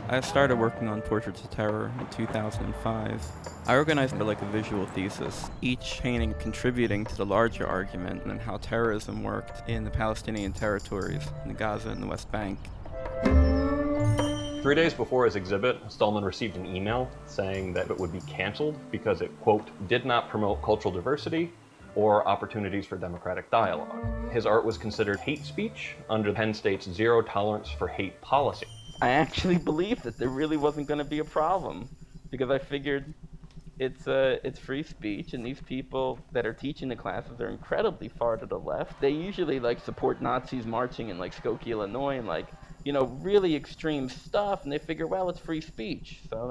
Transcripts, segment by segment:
I started working on Portraits of Terror in 2005. I organized a visual thesis, each painting contributing to the larger argument and how terrorism worked in the Palestinian territories, in Gaza and the West Bank. 3 days before his exhibit, Stulman received an email saying that it would be canceled because it, quote, did not promote cultural diversity or opportunities for democratic dialogue. His art was considered hate speech under Penn State's zero tolerance for hate policy. I actually believed that there really wasn't going to be a problem, because I figured it's free speech, and these people that are teaching the classes are incredibly far to the left. They usually support Nazis marching in Skokie, Illinois, and really extreme stuff, and they figure, well, it's free speech, so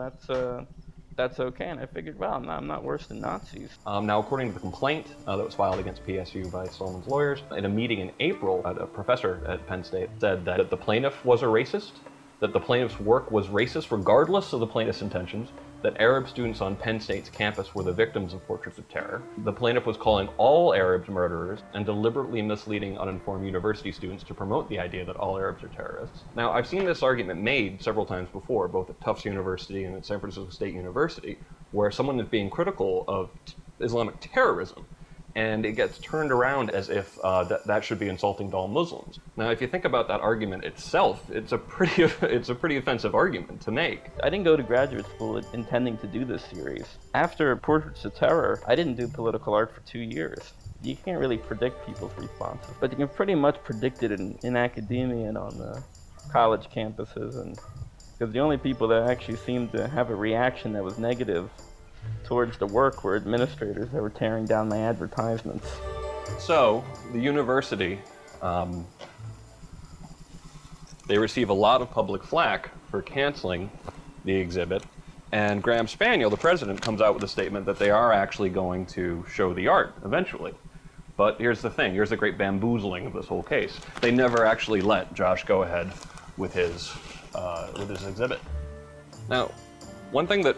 that's okay. And I figured, well, I'm not worse than Nazis. Now, according to the complaint that was filed against PSU by Stulman's lawyers, in a meeting in April, a professor at Penn State said that the plaintiff was a racist, that the plaintiff's work was racist regardless of the plaintiff's intentions, that Arab students on Penn State's campus were the victims of Portraits of Terror. The plaintiff was calling all Arabs murderers and deliberately misleading uninformed university students to promote the idea that all Arabs are terrorists. Now, I've seen this argument made several times before, both at Tufts University and at San Francisco State University, where someone is being critical of Islamic terrorism, and it gets turned around as if that should be insulting to all Muslims. Now, if you think about that argument itself, it's a pretty offensive argument to make. I didn't go to graduate school intending to do this series. After Portraits of Terror, I didn't do political art for 2 years. You can't really predict people's responses, but you can pretty much predict it in academia and on the college campuses, and because the only people that actually seemed to have a reaction that was negative towards the work were administrators that were tearing down my advertisements. So, the university, they receive a lot of public flack for canceling the exhibit, and Graham Spaniel, the president, comes out with a statement that they are actually going to show the art eventually. But here's the thing, here's the great bamboozling of this whole case. They never actually let Josh go ahead with his exhibit. Now, one thing that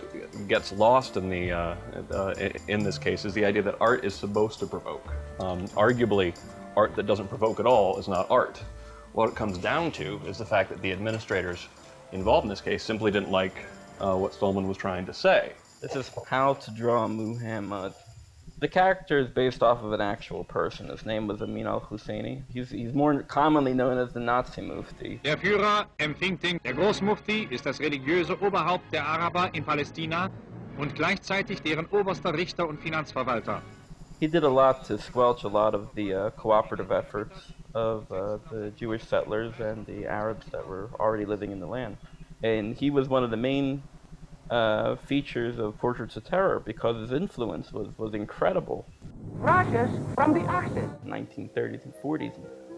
gets lost in this case is the idea that art is supposed to provoke. Arguably, art that doesn't provoke at all is not art. What it comes down to is the fact that the administrators involved in this case simply didn't like what Stulman was trying to say. This is how to draw Muhammad. The character is based off of an actual person. His name was al-Hussani. He's more commonly known as the Nazi Mufti. Der Führer empfing den. Der Großmufti ist das religiöse Oberhaupt der Araber in Palästina und gleichzeitig deren oberster Richter und Finanzverwalter. He did a lot to squelch a lot of the cooperative efforts of the Jewish settlers and the Arabs that were already living in the land. And he was one of the main features of Portraits of Terror because his influence was incredible. Rushes from the Axis. 1930s and 40s.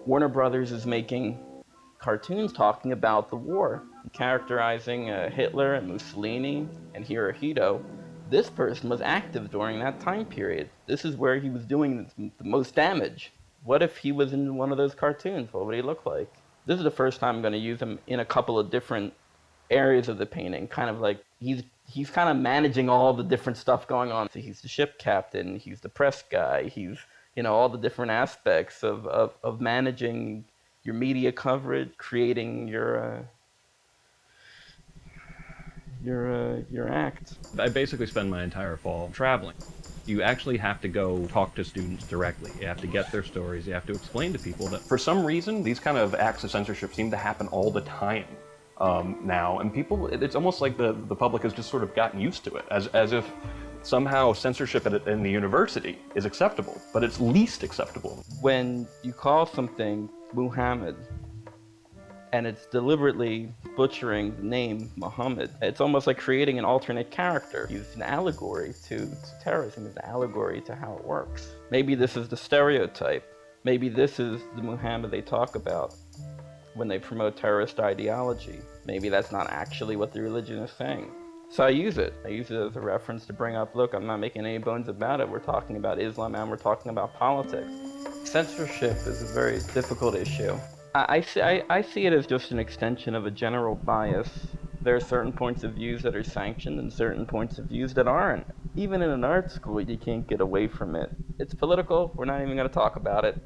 Warner Brothers is making cartoons talking about the war, characterizing Hitler and Mussolini and Hirohito. This person was active during that time period. This is where he was doing the most damage. What if he was in one of those cartoons? What would he look like? This is the first time I'm going to use him in a couple of different areas of the painting, kind of like he's kind of managing all the different stuff going on. So he's the ship captain, he's the press guy, he's all the different aspects of managing your media coverage, creating your act. I basically spend my entire fall traveling. You actually have to go talk to students directly. You have to get their stories. You have to explain to people that for some reason these kind of acts of censorship seem to happen all the time now, and people, it's almost like the public has just sort of gotten used to it, as if somehow censorship in the university is acceptable, but it's least acceptable. When you call something Muhammad, and it's deliberately butchering the name Muhammad, it's almost like creating an alternate character. It's an allegory to terrorism, it's an allegory to how it works. Maybe this is the stereotype. Maybe this is the Muhammad they talk about when they promote terrorist ideology. Maybe that's not actually what the religion is saying. So I use it as a reference to bring up, look, I'm not making any bones about it. We're talking about Islam and we're talking about politics. Censorship is a very difficult issue. I see it as just an extension of a general bias. There are certain points of views that are sanctioned and certain points of views that aren't. Even in an art school, you can't get away from it. It's political, we're not even going to talk about it.